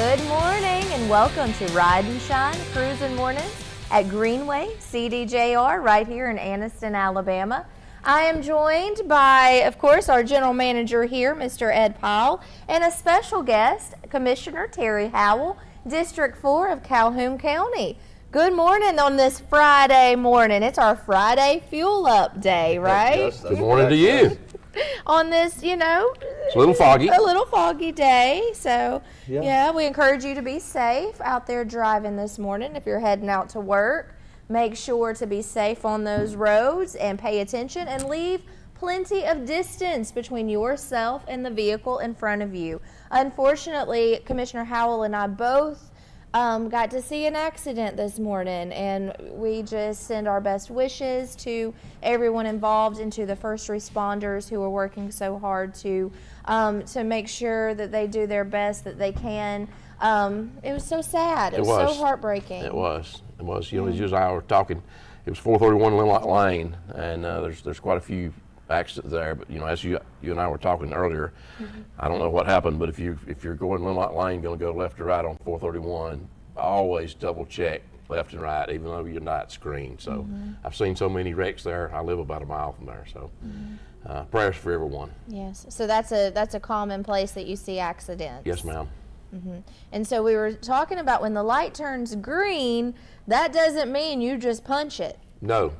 Good morning and welcome to Ride and Shine Cruising Mornings at Greenway CDJR right here in Anniston, Alabama. I am joined by, of course, our general manager here, Mr. Ed Powell, and a special guest, Commissioner Terry Howell, District 4 of Calhoun County. Good morning on this Friday morning. It's our Friday Fuel Up Day, right? Yes, good morning to you. On this, you know, It's a little foggy day. So, yeah, we encourage you to be safe out there driving this morning. If you're heading out to work, make sure to be safe on those roads and pay attention and leave plenty of distance between yourself and the vehicle in front of you. Unfortunately, Commissioner Howell and I both got to see an accident this morning, and we just send our best wishes to everyone involved and to the first responders who are working so hard to make sure that they do their best that they can. It was so sad. It was so heartbreaking. It was. You know, as you and I were talking, it was 431 Linlock Lane, and there's quite a few accidents there. But you know, as you and I were talking earlier, I don't know what happened, but if you're going Linlock Lane, going to go left or right on 431, always double check left and right, even though you're not screened. So I've seen so many wrecks there. I live about a mile from there, so prayers for everyone. Yes. So that's a common place that you see accidents. Yes, ma'am. And so we were talking about when the light turns green, that doesn't mean you just punch it. No.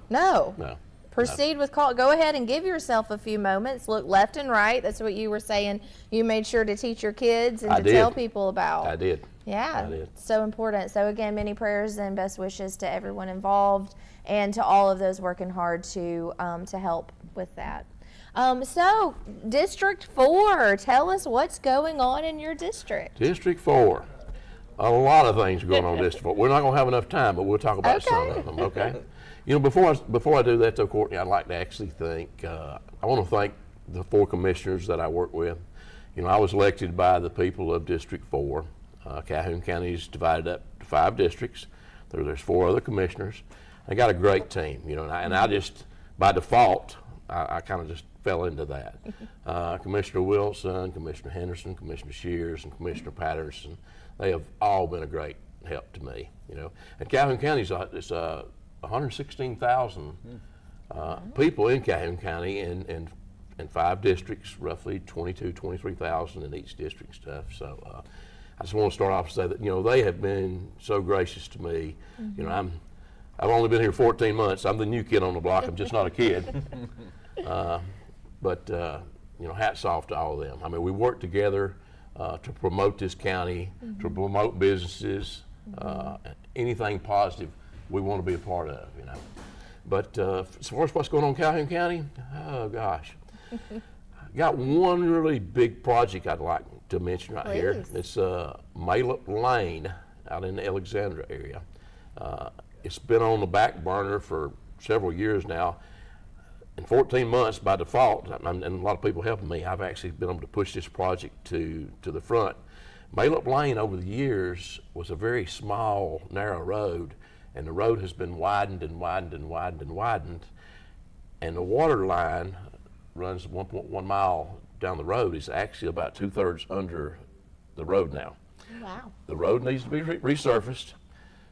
Proceed with call. Go ahead and give yourself a few moments. Look left and right. That's what you were saying. You made sure to teach your kids and tell people about. I did. Yeah, so important. So again, many prayers and best wishes to everyone involved and to all of those working hard to help with that. So District 4, tell us what's going on in your district. District 4, a lot of things going on in District 4. We're not going to have enough time, but we'll talk about some of them, okay? You know, before I do that though, Courtney, I'd like to actually I want to thank the 4 commissioners that I work with. You know, I was elected by the people of District 4. Calhoun County is divided up to 5 districts. There's 4 other commissioners. I got a great team, you know, and I just, by default, I kind of just fell into that. Commissioner Wilson, Commissioner Henderson, Commissioner Shears, and Commissioner Patterson, they have all been a great help to me, you know. And Calhoun County is 116,000 people in Calhoun County and 5 districts, roughly 23,000 in each district stuff. So I just want to start off and say that, you know, they have been so gracious to me. You know, I've only been here 14 months. I'm the new kid on the block. I'm just not a kid. But you know, hats off to all of them. I mean, we work together to promote this county, to promote businesses, anything positive we want to be a part of, you know. But as far as what's going on in Calhoun County, oh gosh. Got one really big project I'd like to mention right here. It's Malop Lane out in the Alexandria area. It's been on the back burner for several years now. In 14 months, by default, and a lot of people helping me, I've actually been able to push this project to the front. Malop Lane over the years was a very small, narrow road, and the road has been widened and widened and widened and widened, and the water line runs 1.1 mile down the road. It's actually about 2/3 under the road now. Wow. The road needs to be resurfaced,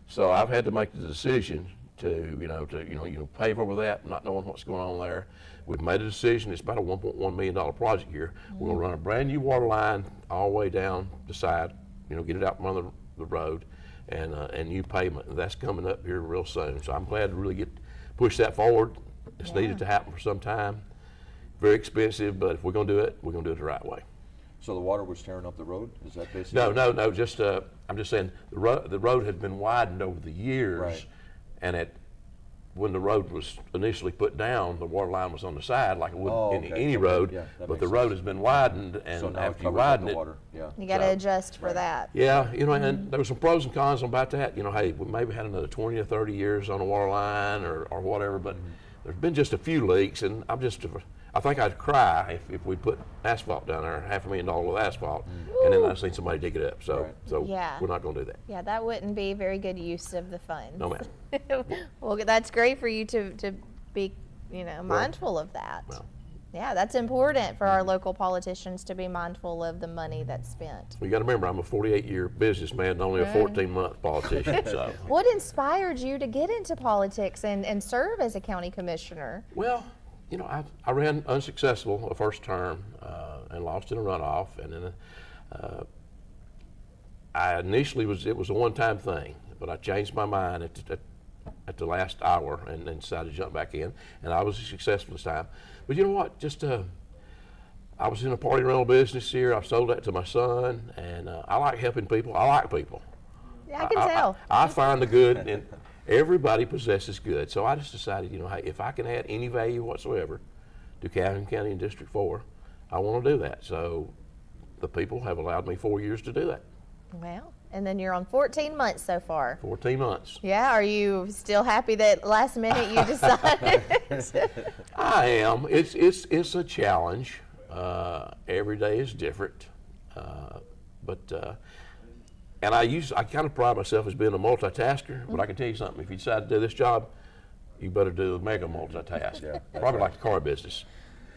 so I've had to make the decision to pave over that, not knowing what's going on there. We've made a decision. It's about a $1.1 million project here. We're going to run a brand new water line all the way down the side, you know, get it out from under the road, and new pavement. And that's coming up here real soon. So I'm glad to really push that forward. It's needed to happen for some time. Very expensive, but if we're going to do it, we're going to do it the right way. So the water was tearing up the road? Is that basically? No. Just I'm just saying the road had been widened over the years, and when the road was initially put down, the water line was on the side like it would in any road. Yeah, but the road has been widened, and so after you widen it, you got to adjust for that. Yeah, you know, and there were some pros and cons about that. You know, hey, we maybe had another 20 or 30 years on a water line or whatever, but there's been just a few leaks, and I think I'd cry if we put asphalt down there, $500,000 with asphalt, and then I've seen somebody dig it up. So we're not going to do that. Yeah, that wouldn't be very good use of the funds. No, ma'am. Well, that's great for you to be, you know, mindful of that. Well, Yeah, that's important for our local politicians to be mindful of the money that's spent. You got to remember, I'm a 48-year businessman and only a 14-month politician. So, What inspired you to get into politics and serve as a county commissioner? well, you know, I ran unsuccessful the first term and lost in a runoff, and then I initially it was a one-time thing, but I changed my mind at the last hour and decided to jump back in, and I was successful this time. But you know what? I was in a party rental business here. I sold that to my son, and I like helping people. I like people. Yeah, I can tell. I find the good, and everybody possesses good. So I just decided, you know, hey, if I can add any value whatsoever to Calhoun County and District 4, I want to do that. So the people have allowed me 4 years to do that. Well, and then you're on 14 months so far. 14 months. Yeah, are you still happy that last minute you decided? I am. It's a challenge. Every day is different. And I kind of pride myself as being a multitasker, but I can tell you something. If you decide to do this job, you better do the mega multitask. Yeah, Probably like the car business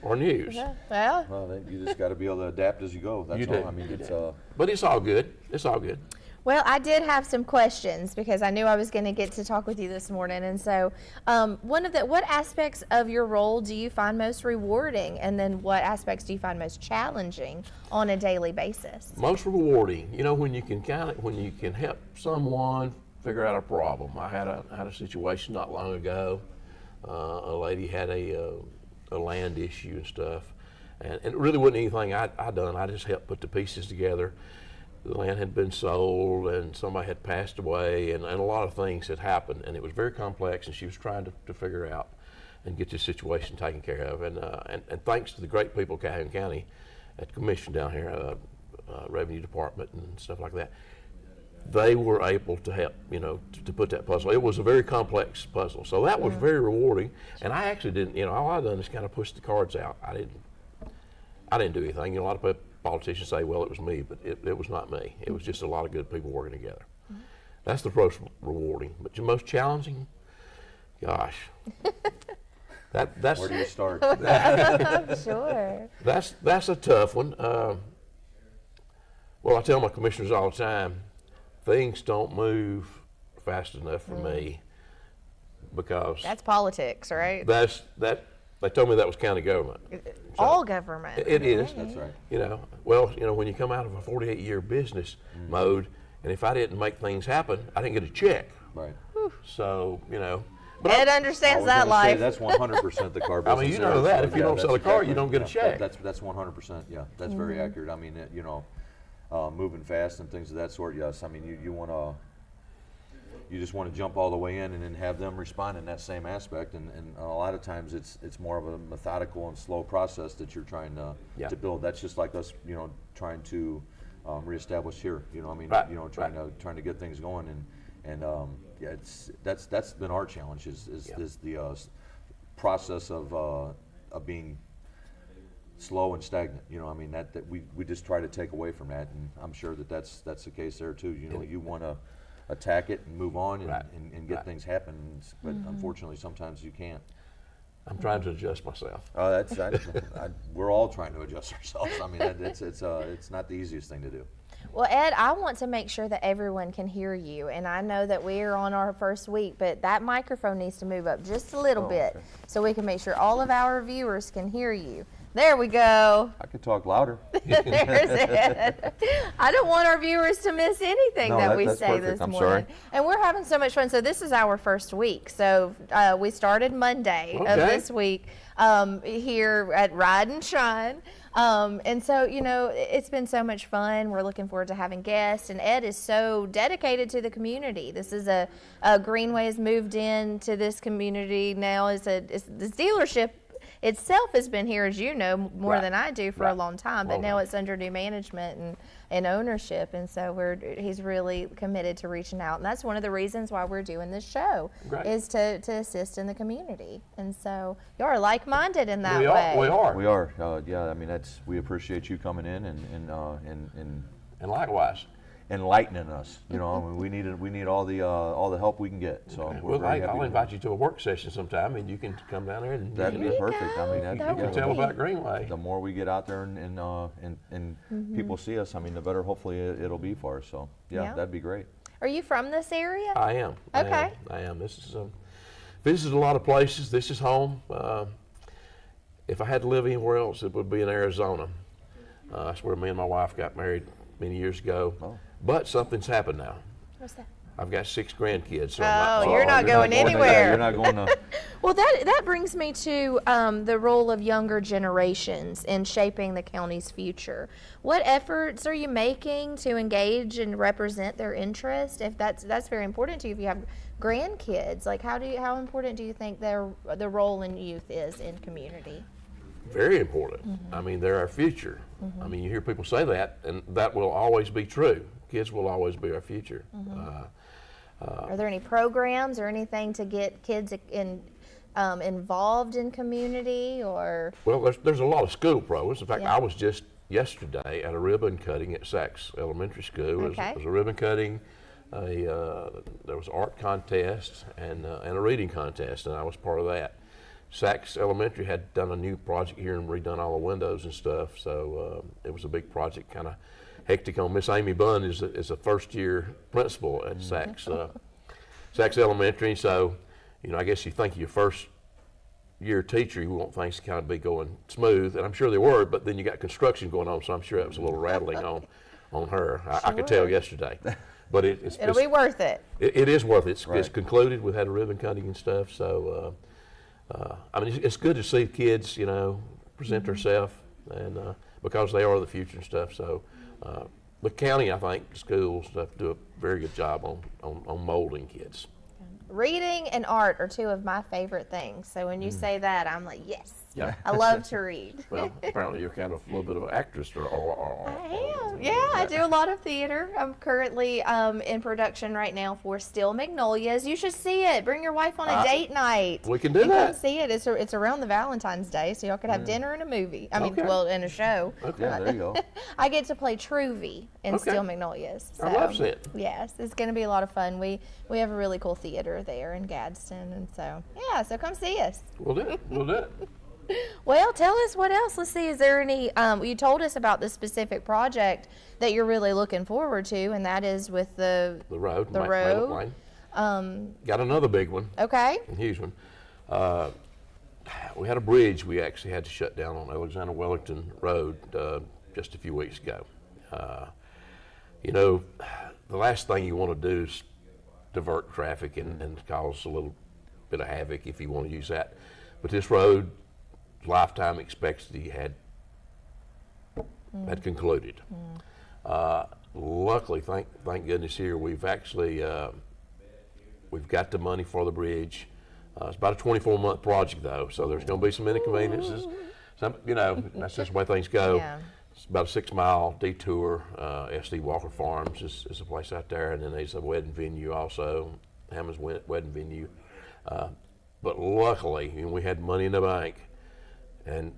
or news. Yeah, Well, then you just got to be able to adapt as you go. That's You all. do. I mean, You it's do. But it's all good. It's all good. well, I did have some questions because I knew I was going to get to talk with you this morning. And so what aspects of your role do you find most rewarding? And then what aspects do you find most challenging on a daily basis? Most rewarding, you know, when you can help someone figure out a problem. I had a situation not long ago. A lady had a land issue and stuff, and it really wasn't anything I'd done. I just helped put the pieces together. The land had been sold, and somebody had passed away, and a lot of things had happened, and it was very complex. And she was trying to figure out and get this situation taken care of. And thanks to the great people of Calhoun County at the commission down here, revenue department and stuff like that, they were able to help, you know, to put that puzzle. It was a very complex puzzle, so that was very rewarding. And I actually didn't, you know, all I done is kind of push the cards out. I didn't do anything. You know, a lot of politicians say, well, it was me, but it was not me. It was just a lot of good people working together. That's the most rewarding. But the most challenging, gosh, that's where do you start? I'm sure. That's a tough one. Well, I tell my commissioners all the time, things don't move fast enough for me because That's politics, right? they told me that was county government. All government. It is. That's right. You know, well, you know, when you come out of a 48-year business mode, and if I didn't make things happen, I didn't get a check. Right. So, you know. Ed I understands was that gonna say life. that's 100% the car business. I mean, you there, know that. so If you don't sell a that's car, you don't get a check. That's 100%. Yeah, that's very accurate. I mean, you know, moving fast and things of that sort. Yes, I mean, you just want to jump all the way in and then have them respond in that same aspect. And a lot of times it's more of a methodical and slow process that you're trying to build. That's just like us, you know, trying to reestablish here. You know, I mean, Right, you know, trying to get things going and yeah, that's been our challenge is the process of being slow and stagnant. You know, I mean that we just try to take away from that, and I'm sure that's the case there too. You know, you want to attack it and move on and get things happen, but unfortunately sometimes you can't. I'm trying to adjust myself. We're all trying to adjust ourselves. I mean, it's not the easiest thing to do. Well, Ed, I want to make sure that everyone can hear you, and I know that we are on our first week, but that microphone needs to move up just a little bit so we can make sure all of our viewers can hear you. There we go. I could talk louder. There's Ed. I don't want our viewers to miss anything that we that's say perfect. this I'm morning. sorry. And we're having so much fun. So this is our first week. So we started Monday of this week here at Ride and Shine. And so, you know, it's been so much fun. We're looking forward to having guests. And Ed is so dedicated to the community. This is Greenway has moved into this community now. This dealership itself has been here, as you know, more than I do for a long time, but now it's under new management and ownership, and so he's really committed to reaching out, and that's one of the reasons why we're doing this show is to assist in the community, and so you are like-minded in that way. We are. Yeah, I mean we appreciate you coming in and And likewise. enlightening us. You know, I mean, we need all the help we can get. So Okay. we're Well, very happy I'll to invite you to a work session sometime, and you can come down there and That'd you be can, perfect. I mean, That you would can tell be. about Greenway. the more we get out there and people see us, I mean, the better hopefully it'll be for us. So Yeah. that'd be great. Are you from this area? I am. Okay. I am. This is visited a lot of places. This is home. If I had to live anywhere else, it would be in Arizona. That's where me and my wife got married many years ago. Oh. But something's happened now. What's that? I've got 6 grandkids. So Oh, you're not going to- anywhere. You're not going to. Well, that brings me to the role of younger generations in shaping the county's future. What efforts are you making to engage and represent their interest? If that's very important to you, if you have grandkids, like how important do you think the role in youth is in community? Very important. I mean, they're our future. I mean, you hear people say that, and that will always be true. Kids will always be our future. Are there any programs or anything to get kids involved in community or? Well, there's a lot of school programs. In fact, Yeah. I was just yesterday at a ribbon cutting at Sachs Elementary School. Okay. It was a ribbon cutting. There was an art contest and a reading contest, and I was part of that. Sachs Elementary had done a new project here and redone all the windows and stuff, so it was a big project, kind of hectic on. Miss Amy Bunn is a first-year principal at Sachs Elementary, so I guess you think your first-year teacher, you want things to kind of be going smooth, and I'm sure they were, but then you got construction going on, so I'm sure that was a little rattling on her. I could tell yesterday. But It'll be worth it. It is worth it. It's Right. concluded. We've had a ribbon cutting and stuff. So, I mean, it's good to see kids, present themselves, and because they are the future and stuff. So, the county, I think, schools stuff do a very good job on molding kids. Reading and art are two of my favorite things. So when you say that, I'm like, yes. Yeah. I love to read. Well, apparently you're kind of a little bit of an actress, I am. Yeah, I do a lot of theater. I'm currently in production right now for Still Magnolias. You should see it. Bring your wife on a date night. We can do and that. Come see it. It's around the Valentine's Day, so y'all could have dinner and a movie. I mean, Okay. well, and a show. Okay. Yeah, there you go. I get to play Truvy in Okay. Still Magnolias. I love it. Yes, it's going to be a lot of fun. We have a really cool theater there in Gadsden, and so so come see us. We'll do it. We'll do it. Well, tell us what else. Let's see. Is there any? You told us about the specific project that you're really looking forward to, and that is with the The The Main road. Lane. Got another big one. Okay. A huge one. We had a bridge we actually had to shut down on Alexander Wellington Road just a few weeks ago. The last thing you want to do is divert traffic and cause a little bit of havoc if you want to use that. But this road, lifetime expectancy had concluded. Luckily, thank goodness here, we've actually we've got the money for the bridge. It's about a 24-month project though, so there's going to be some inconveniences. That's just the way things go. Yeah. It's about a 6-mile detour. SD Walker Farms is a place out there, and then there's a wedding venue also, Hammond's wedding venue. But luckily, we had money in the bank, and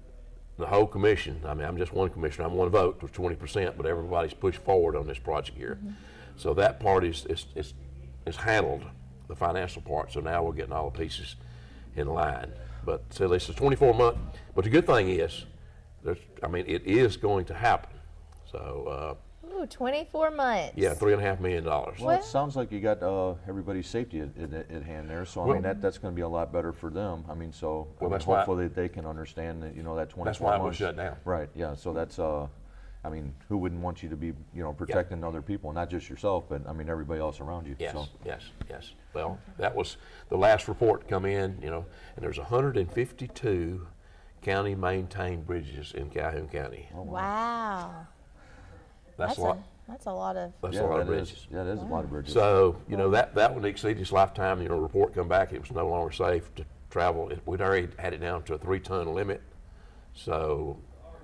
the whole commission, I mean, I'm just one commissioner, I'm one vote, was 20%, but everybody's pushed forward on this project here. So that part is handled, the financial part, so now we're getting all the pieces in line. But so this is 24-month, but the good thing is, it is going to happen. So, 24 months. yeah, $3.5 million. Well, it sounds like you got everybody's safety at hand there. So I mean, that's going to be a lot better for them. I mean, so Well, that's hopefully they can understand that that 24 That's why it was months. shut down. Right. Yeah. So that's I mean, who wouldn't want you to be protecting other people, not just yourself, but I mean everybody else around you. Yes, So. yes. Well, that was the last report to come in, and there's 152 county maintained bridges in Calhoun County. Wow. That's a lot. That's a lot of. That's Yeah, a lot of that bridges. is. Yeah, that is a lot of bridges. So, that would exceed its lifetime. Report come back, it was no longer safe to travel. We'd already had it down to a 3-ton limit. So,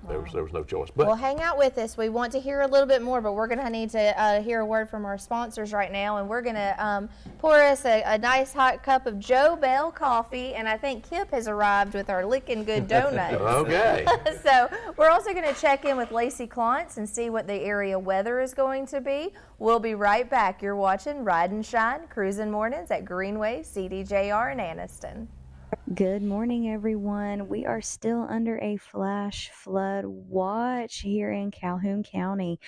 there was no choice. But well, hang out with us. We want to hear a little bit more, but we're going to need to hear a word from our sponsors right now, and we're going to pour us a nice hot cup of Joe Bell coffee, and I think Kip has arrived with our Lickin' Good donuts. Okay. So we're also going to check in with Lacey Klontz and see what the area weather is going to be. We'll be right back. You're watching Ride and Shine Cruising Mornings at Greenway CDJR in Anniston. Good morning, everyone. We are still under a flash flood watch here in Calhoun County,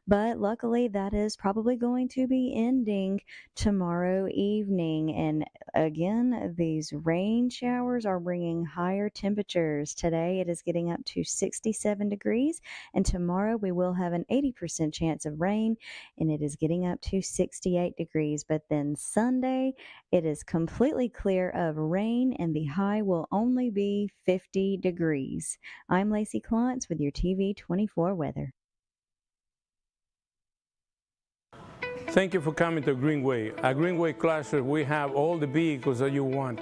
but luckily that is probably going to be ending tomorrow evening. And again, these rain showers are bringing higher temperatures. Today it is getting up to 67 degrees, and tomorrow we will have an 80% chance of rain, and it is getting up to 68 degrees. But then Sunday, it is completely clear of rain, and the high will only be 50 degrees. I'm Lacey Klontz with your TV24 weather. Thank you for coming to Greenway. At Greenway Cluster, we have all the vehicles that you want.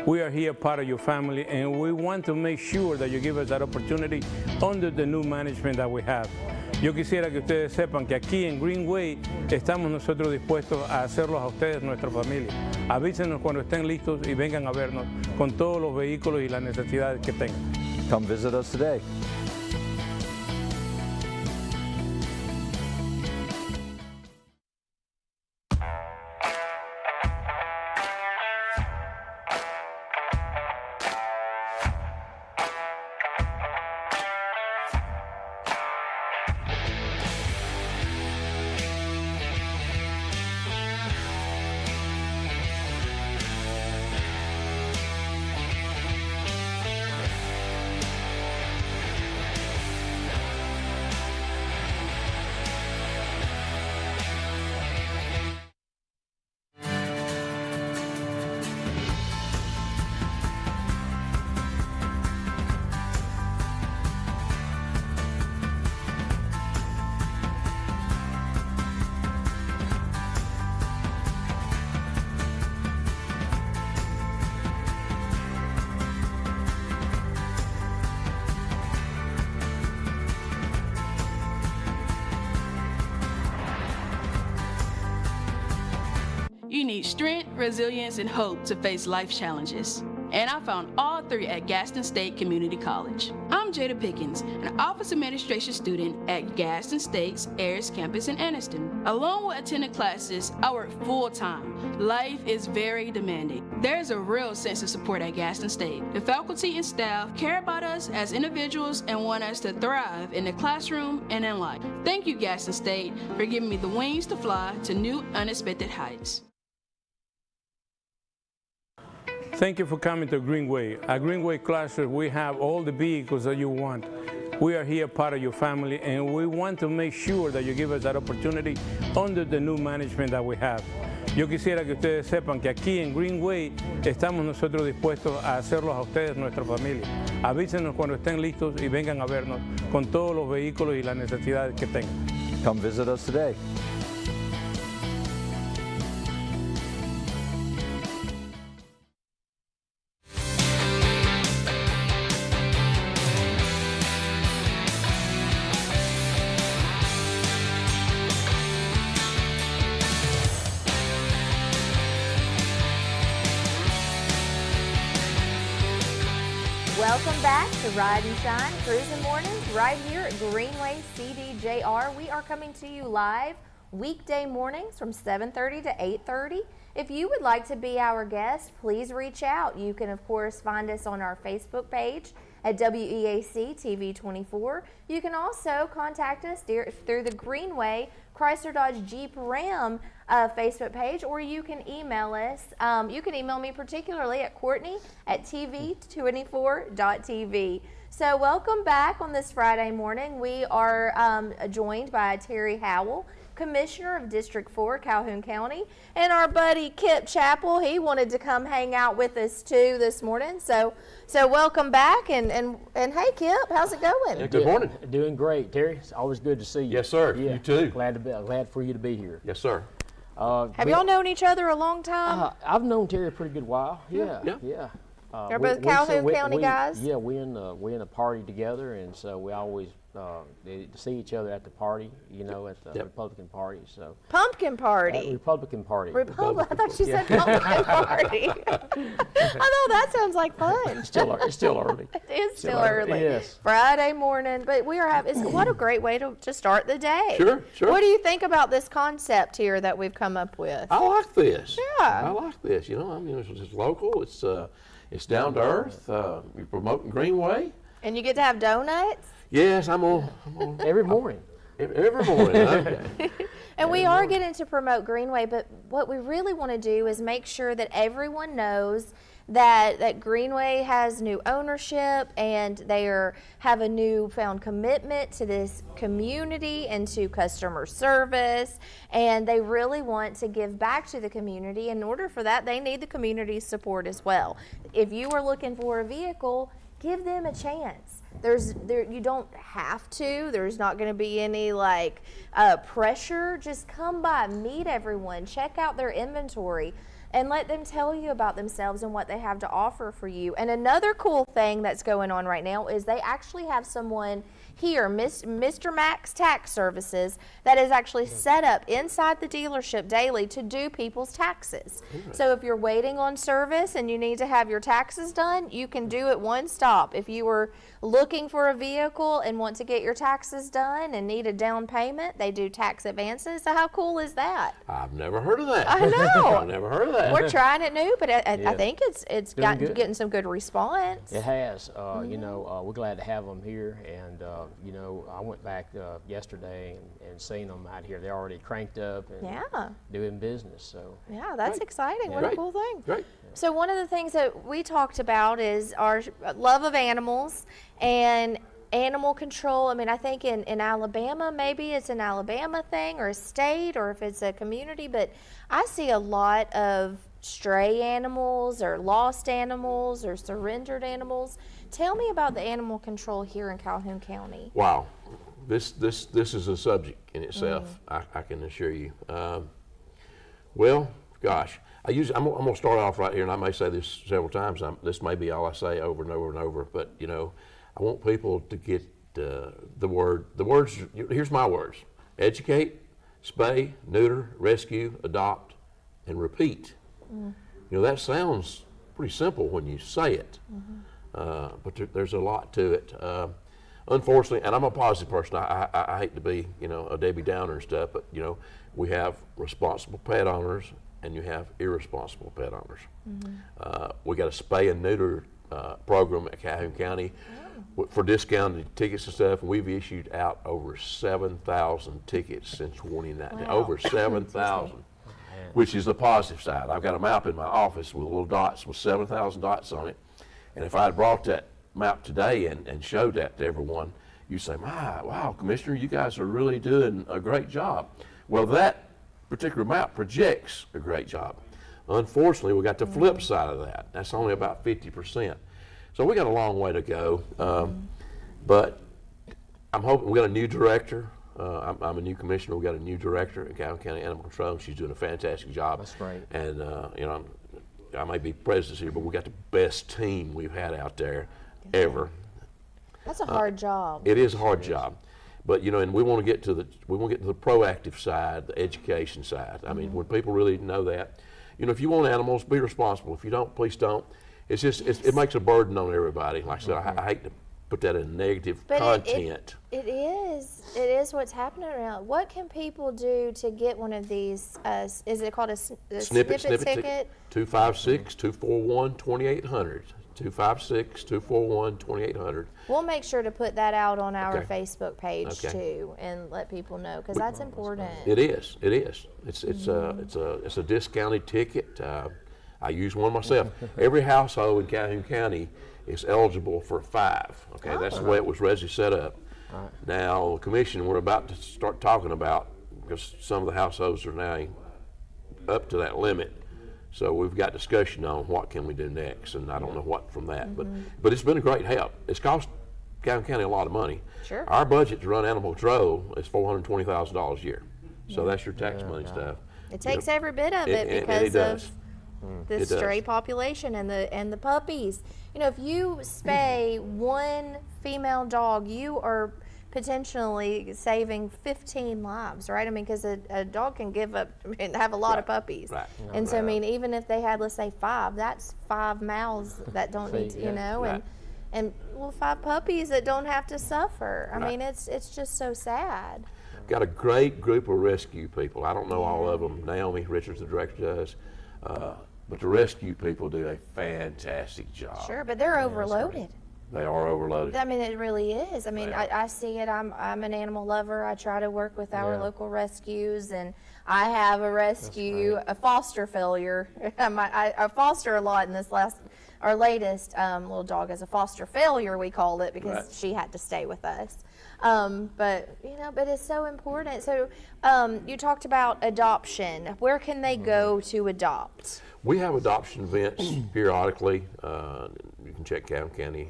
We are here part of your family, and we want to make sure that you give us that opportunity under the new management that we have. Yo quisiera que ustedes sepan que aquí en Greenway estamos nosotros dispuestos a hacerlos a ustedes, nuestra familia. Avísenos cuando estén listos y vengan a vernos con todos los vehículos y las necesidades que tengan. Come visit us today. You need strength, resilience, and hope to face life challenges. And I found all three at Gaston State Community College. I'm Jada Pickens, an Office Administration student at Gaston State's Ayers campus in Anniston. Along with attending classes, I work full-time. Life is very demanding. There's a real sense of support at Gaston State. The faculty and staff care about us as individuals and want us to thrive in the classroom and in life. Thank you, Gaston State, for giving me the wings to fly to new, unexpected heights. Thank you for coming to Greenway. At Greenway Cluster, we have all the vehicles that you want. We are here part of your family, and we want to make sure that you give us that opportunity under the new management that we have. Yo quisiera que ustedes sepan que aquí en Greenway estamos nosotros dispuestos a hacerlos a ustedes, nuestra familia. Avísenos cuando estén listos y vengan a vernos con todos los vehículos y las necesidades que tengan. Come visit us today. Welcome back to Ride and Shine Cruising Mornings right here at Greenway CDJR. We are coming to you live weekday mornings from 7:30 to 8:30. If you would like to be our guest, please reach out. You can, of course, find us on our Facebook page at WEAC TV24. You can also contact us through the Greenway Chrysler Dodge Jeep Ram Facebook page, or you can email us. You can email me particularly at Courtney@TV24.tv. So welcome back on this Friday morning. We are joined by Terry Howell, Commissioner of District 4, Calhoun County, and our buddy Kip Chappell. He wanted to come hang out with us too this morning. So welcome back, and hey Kip, how's it going? Yeah, good morning. Doing great, Terry. It's always good to see you. Yes, sir. Yeah. You too. Glad for you to be here. Yes, sir. Have y'all known each other a long time? I've known Terry a pretty good while. Yeah. They're both Calhoun County guys? Yeah, we in a party together, and so we always they see each other at the party, you know, at the Republican Party. So Pumpkin Party. Republican Party. I thought you said pumpkin party. I know that sounds like fun. It's still early. It is still early. Yes. Friday morning, but we are having. What a great way to start the day. Sure. What do you think about this concept here that we've come up with? I like this. Yeah. I like this. You know, I mean, it's local. It's down to earth. You're promoting Greenway. And you get to have donuts. Yes, I'm on Every morning. every morning. Okay. And we are getting to promote Greenway, but what we really want to do is make sure that everyone knows that Greenway has new ownership and they have a newfound commitment to this community and to customer service, and they really want to give back to the community. In order for that, they need the community's support as well. If you are looking for a vehicle, give them a chance. You don't have to. There's not going to be any pressure. Just come by, meet everyone, check out their inventory, and let them tell you about themselves and what they have to offer for you. And another cool thing that's going on right now is they actually have someone here, Mr. Max Tax Services, that is actually set up inside the dealership daily to do people's taxes. So if you're waiting on service and you need to have your taxes done, you can do it one stop. If you were looking for a vehicle and want to get your taxes done and need a down payment, they do tax advances. So how cool is that? I've never heard of that. I know. I've never heard of that. We're trying it new, but I think it's good. getting some good response. It has. You know, we're glad to have them here, and you know, I went back yesterday and seen them out here. They're already cranked up and doing business. So yeah, that's exciting. What a cool thing. Great. So one of the things that we talked about is our love of animals and animal control. I mean, I think in Alabama, maybe it's an Alabama thing or a state or if it's a community, but I see a lot of stray animals or lost animals or surrendered animals. Tell me about the animal control here in Calhoun County. Wow, this is a subject in itself. I can assure you. Well, gosh, I'm going to start off right here, and I may say this several times. This may be all I say over and over and over, but you know, I want people to get the words. Here's my words: educate, spay, neuter, rescue, adopt, and repeat. You know, that sounds pretty simple when you say it. But there's a lot to it. Unfortunately, and I'm a positive person, I hate to be, you know, a Debbie Downer and stuff, but you know, we have responsible pet owners and you have irresponsible pet owners. We got a spay and neuter program at Calhoun County for discounted tickets and stuff. We've issued out over 7,000 tickets since 2019. Over 7,000. Which is the positive side. I've got a map in my office with little dots with 7,000 dots on it. And if I had brought that map today and showed that to everyone, you'd say, wow, Commissioner, you guys are really doing a great job. Well, that particular map projects a great job. Unfortunately, we got the flip side of that. That's only about 50%. So we got a long way to go. But I'm hoping we got a new director. I'm a new commissioner. We got a new director at Calhoun County Animal Control. She's doing a fantastic job. That's great. And you know, I may be president here, but we got the best team we've had out there ever. That's a hard job. It is a hard job, but you know, and we want to get to the proactive side, the education side. I mean, when people really know that, you know, if you want animals, be responsible. If you don't, please don't. It's just it makes a burden on everybody. Like I said, I hate to put that in negative content. It is what's happening right now. What can people do to get one of these? Is it called a snippet ticket? 256-241-2800. 256-241-2800. We'll make sure to put that out on our Facebook page too, and let people know because that's important. It is. It's a discounted ticket. I use one myself. Every household in Calhoun County is eligible for 5. Okay, that's the way it was originally set up. Now, the commission, we're about to start talking about, because some of the households are now up to that limit. So we've got discussion on what can we do next, and I don't know what from that. But it's been a great help. It's cost Calhoun County a lot of money. Sure. Our budget to run animal control is $420,000 a year. So that's your tax money stuff. It takes every bit of it because of the stray population and the puppies. You know, if you spay one female dog, you are potentially saving 15 lives, right? I mean, because a dog can give up and have a lot of puppies. Right. And so, I mean, even if they had, let's say, 5, that's 5 mouths that don't need to, you know, and well, 5 puppies that don't have to suffer. I mean, it's just so sad. Got a great group of rescue people. I don't know all of them. Naomi Richards, the director, does. But the rescue people do a fantastic job. Sure, but they're overloaded. They are overloaded. I mean, it really is. I mean, I see it. I'm an animal lover. I try to work with our local rescues, and I have a rescue, a foster failure. I foster a lot in this our latest little dog is a foster failure, we call it, because she had to stay with us. But you know, but it's so important. So you talked about adoption. Where can they go to adopt? We have adoption events periodically. You can check Calhoun County,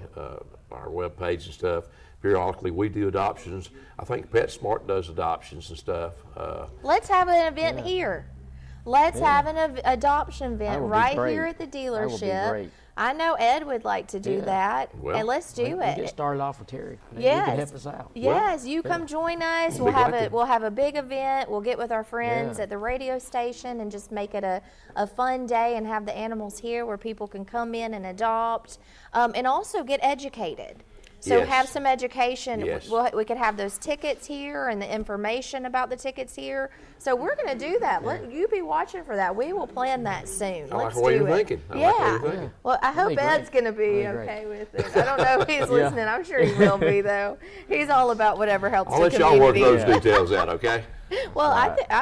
our webpage and stuff. Periodically, we do adoptions. I think PetSmart does adoptions and stuff. Let's have an event here. Let's have an adoption event right here at the dealership. That would be great. I know Ed would like to do that, and let's do it. Get started off with Terry. Yes. You can help us out. Yes, you come join us. We'll have a big event. We'll get with our friends at the radio station and just make it a fun day and have the animals here where people can come in and adopt, and also get educated. So have some education. Yes. We could have those tickets here and the information about the tickets here. So we're going to do that. Let you be watching for that. We will plan that soon. I like Let's the way do you're it. thinking. I like the way you're thinking. Well, I hope Ed's going to be okay with it. I don't know if he's listening. I'm sure he will be, though. He's all about whatever helps I'll the let y'all work community. those details out, okay? Well,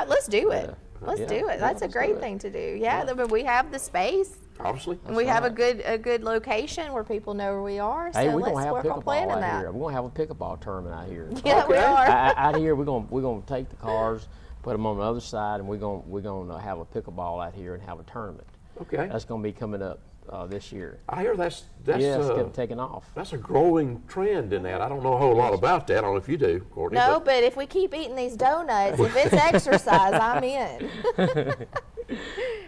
let's do it. Let's do it. That's a great thing to do. Yeah, I mean, we have the space. Obviously. And we have a good location where people know where we are. So Hey, we're let's gonna have work on planning pickleball out that. here. We're gonna have a pickleball tournament out here. Yeah, we are. Out here, we're gonna take the cars, put them on the other side, and we're gonna have a pickleball out here and have a tournament. Okay. That's gonna be coming up this year. I hear that's it's getting taken off. That's a growing trend in that. I don't know a whole lot about that. I don't know if you do, Courtney. No, but if we keep eating these donuts, if it's exercise, I'm in.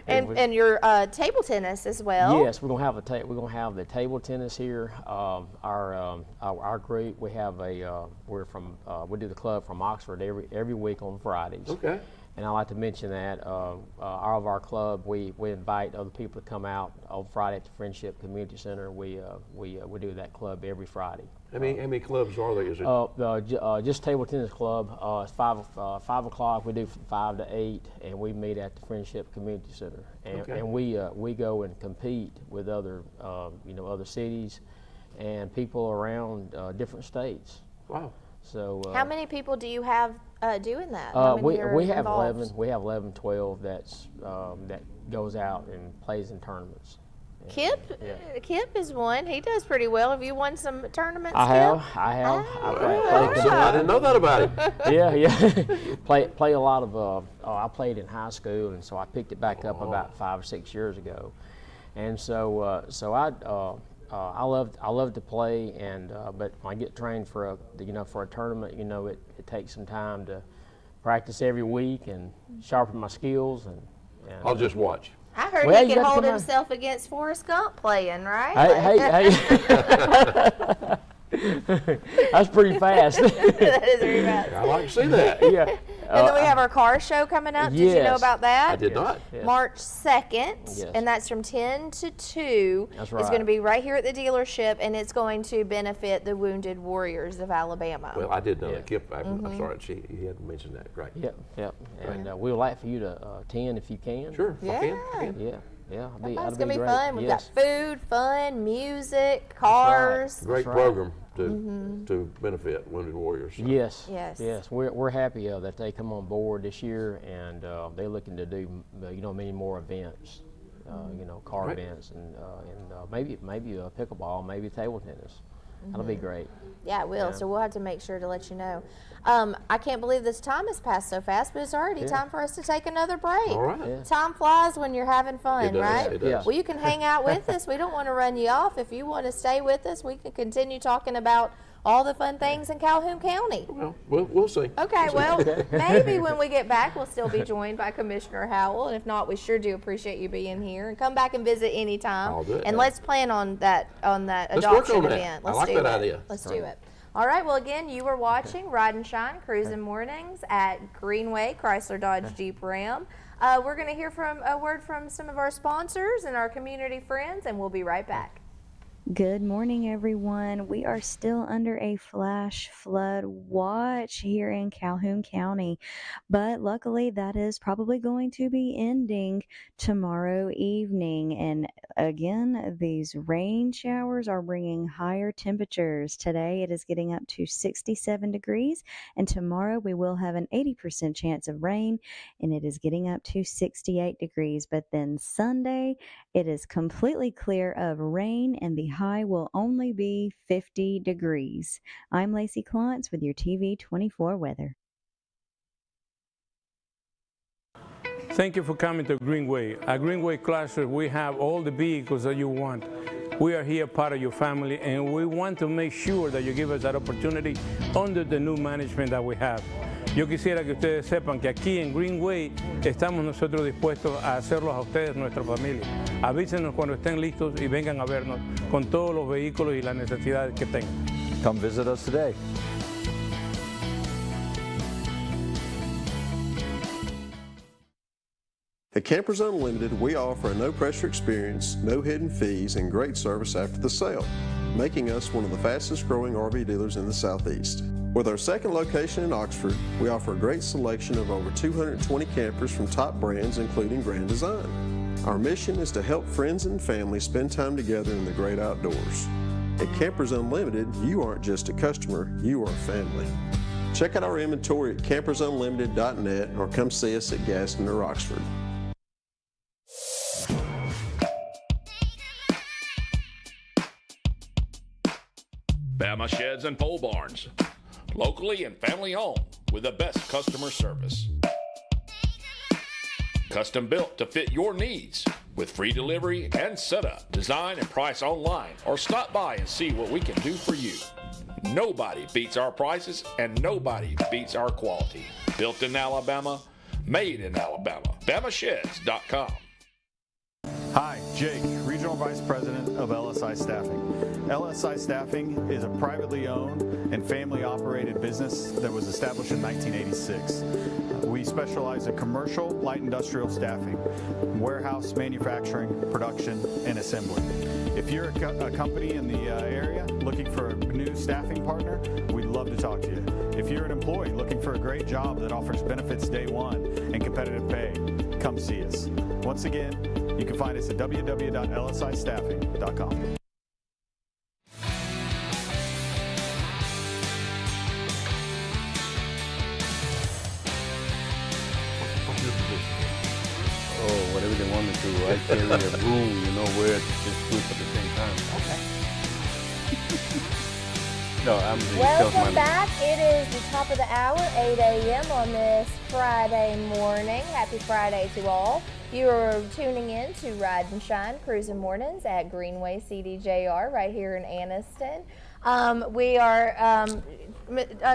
And your table tennis as well. Yes, we're gonna have the table tennis here. Our group, we have we do the club from Oxford every week on Fridays. Okay. And I like to mention that all of our club, we invite other people to come out on Friday at the Friendship Community Center. We do that club every Friday. How many clubs are there? Is it? Just table tennis club. It's 5 o'clock. We do from 5 to 8, and we meet at the Friendship Community Center. And we go and compete with other other cities and people around different states. Wow. So how many people do you have doing that? We have involved? 11. We have 11, 12 that goes out and plays in tournaments. Kip is one. He does pretty well. Have you won some tournaments? I have. I didn't know that about him. Yeah. Play a lot of. I played in high school, and so I picked it back up about 5 or 6 years ago, and so I love to play, and but when I get trained for a tournament, it takes some time to practice every week and sharpen my skills, and I'll just watch. I heard he can hold himself against Forrest Gump playing, right? Hey. That's pretty fast. That is very fast. I like to see that. Yeah. And then we have our car show coming up. Did you know about that? I did not. Yes. March 2nd, and that's from 10 to 2. That's right. It's going to be right here at the dealership, and it's going to benefit the Wounded Warriors of Alabama. Well, I did know that. Kip, I'm sorry, he hadn't mentioned that. Great. Yep. And we would like for you to attend if you can. Sure. Yeah. I can. Yeah. It's going to be fun. We've got food, fun, music, That's cars. Great program to benefit Wounded Warriors. So. Yes. We're happy that they come on board this year, and they're looking to do many more events, car events, and maybe pickleball, maybe table tennis. That'll be great. Yeah, it will. Yeah. So we'll have to make sure to let you know. I can't believe this time has passed so fast, but it's already time for us to take another break. All right. Yeah. Time flies when you're having fun, It does, right? it does. Well, you can hang out with us. We don't want to run you off. If you want to stay with us, we can continue talking about all the fun things in Calhoun County. Well, we'll see. Okay, well, maybe when we get back, we'll still be joined by Commissioner Howell. And if not, we sure do appreciate you being here. And come back and visit anytime. I'll do it. And let's plan on that Let's work adoption on that. event. I Let's like do that it. idea. Let's do it. All right, well, again, you were watching Ride and Shine Cruising Mornings at Greenway Chrysler Dodge Jeep Ram. We're going to hear from a word from some of our sponsors and our community friends, and we'll be right back. Good morning, everyone. We are still under a flash flood watch here in Calhoun County, but luckily that is probably going to be ending tomorrow evening. And again, these rain showers are bringing higher temperatures. Today it is getting up to 67 degrees, and tomorrow we will have an 80% chance of rain, and it is getting up to 68 degrees. But then Sunday, it is completely clear of rain, and the high will only be 50 degrees. I'm Lacey Klontz with your TV24 weather. Thank you for coming to Greenway. At Greenway Chrysler, we have all the vehicles that you want. We are here part of your family, and we want to make sure that you give us that opportunity under the new management that we have. Yo quisiera que ustedes sepan que aquí en Greenway estamos nosotros dispuestos a hacerlos a ustedes, nuestra familia. Avísenos cuando estén listos y vengan a vernos con todos los vehículos y las necesidades que tengan. Come visit us today. At Campers Unlimited, we offer a no-pressure experience, no hidden fees, and great service after the sale, making us one of the fastest-growing RV dealers in the Southeast. With our second location in Oxford, we offer a great selection of over 220 campers from top brands, including Grand Design. Our mission is to help friends and family spend time together in the great outdoors. At Campers Unlimited, you aren't just a customer, you are family. Check out our inventory at campersunlimited.net or come see us at Gaston or Oxford. Bama Sheds and Pole Barns, locally and family owned with the best customer service. Custom built to fit your needs with free delivery and setup. Design and price online or stop by and see what we can do for you. Nobody beats our prices and nobody beats our quality. Built in Alabama, made in Alabama. BamaSheds.com. Hi, Jake, Regional Vice President of LSI Staffing. LSI Staffing is a privately owned and family-operated business that was established in 1986. We specialize in commercial, light industrial staffing, warehouse, manufacturing, production, and assembly. If you're a company in the area looking for a new staffing partner, we'd love to talk to you. If you're an employee looking for a great job that offers benefits day one and competitive pay, come see us. Once again, you can find us at www.lsistaffing.com. Oh, whatever they want me to. I carry a room, you know, where to just group at the same time. Okay. No, I'm the sales Welcome manager. back. It is the top of the hour, 8 a.m. on this Friday morning. Happy Friday to all. You are tuning in to Ride and Shine Cruising Mornings at Greenway CDJR right here in Anniston.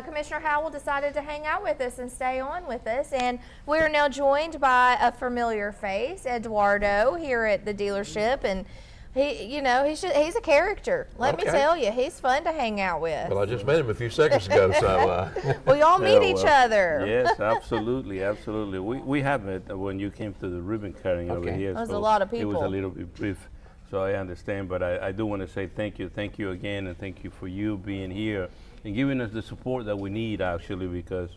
Commissioner Howell decided to hang out with us and stay on with us, and we're now joined by a familiar face, Eduardo, here at the dealership, and he's a character. Let me tell you, he's fun to hang out with. Well, I just met him a few seconds ago, so. We all meet each other. Yes, absolutely, absolutely. We have met when you came to the ribbon cutting over here. There was a lot of It was people. a little bit brief, so I understand, but I do want to say thank you again, and thank you for you being here and giving us the support that we need, actually, because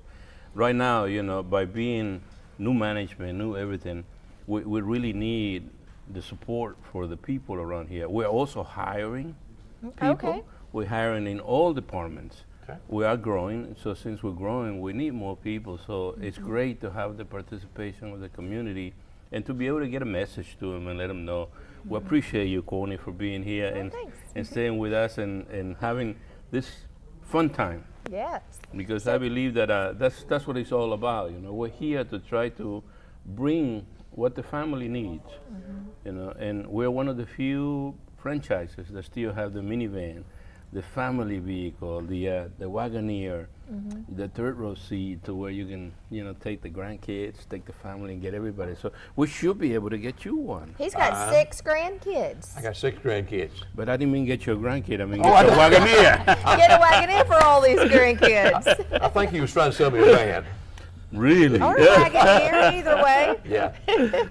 right now, you know, by being new management, new everything, we really need the support for the people around here. We're also hiring people. Okay. We're hiring in all departments. Okay. We are growing, so since we're growing, we need more people. So it's great to have the participation of the community and to be able to get a message to them and let them know. We appreciate you, Connie, for being here and staying with us and having this fun time. Yes. Because I believe that that's what it's all about. You know, we're here to try to bring what the family needs. You know, and we're one of the few franchises that still have the minivan. the family vehicle, the Wagoneer, the third row seat, to where you can, take the grandkids, take the family, and get everybody. So we should be able to get you one. He's got 6 grandkids. I got 6 grandkids. But I didn't mean get your grandkid. I mean get your Wagoneer. Get a Wagoneer for all these grandkids. I think he was trying to sell me a van. Really? Or a Wagoneer, either way. Yeah.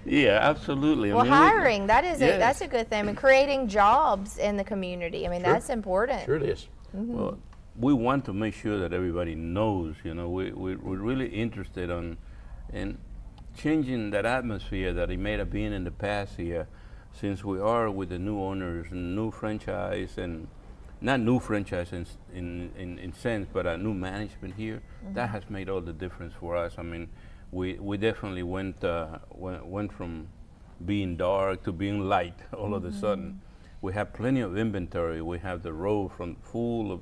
Yeah, absolutely. Well, hiring, that's a good thing. I mean, creating jobs in the community. I mean, Sure. that's important. Sure it is. Well, we want to make sure that everybody knows, we're really interested in changing that atmosphere that it may have been in the past here, since we are with the new owners and new franchise, and not new franchise in sense, but a new management here. That has made all the difference for us. I mean, we definitely went from being dark to being light all of a sudden. We have plenty of inventory. We have the road full of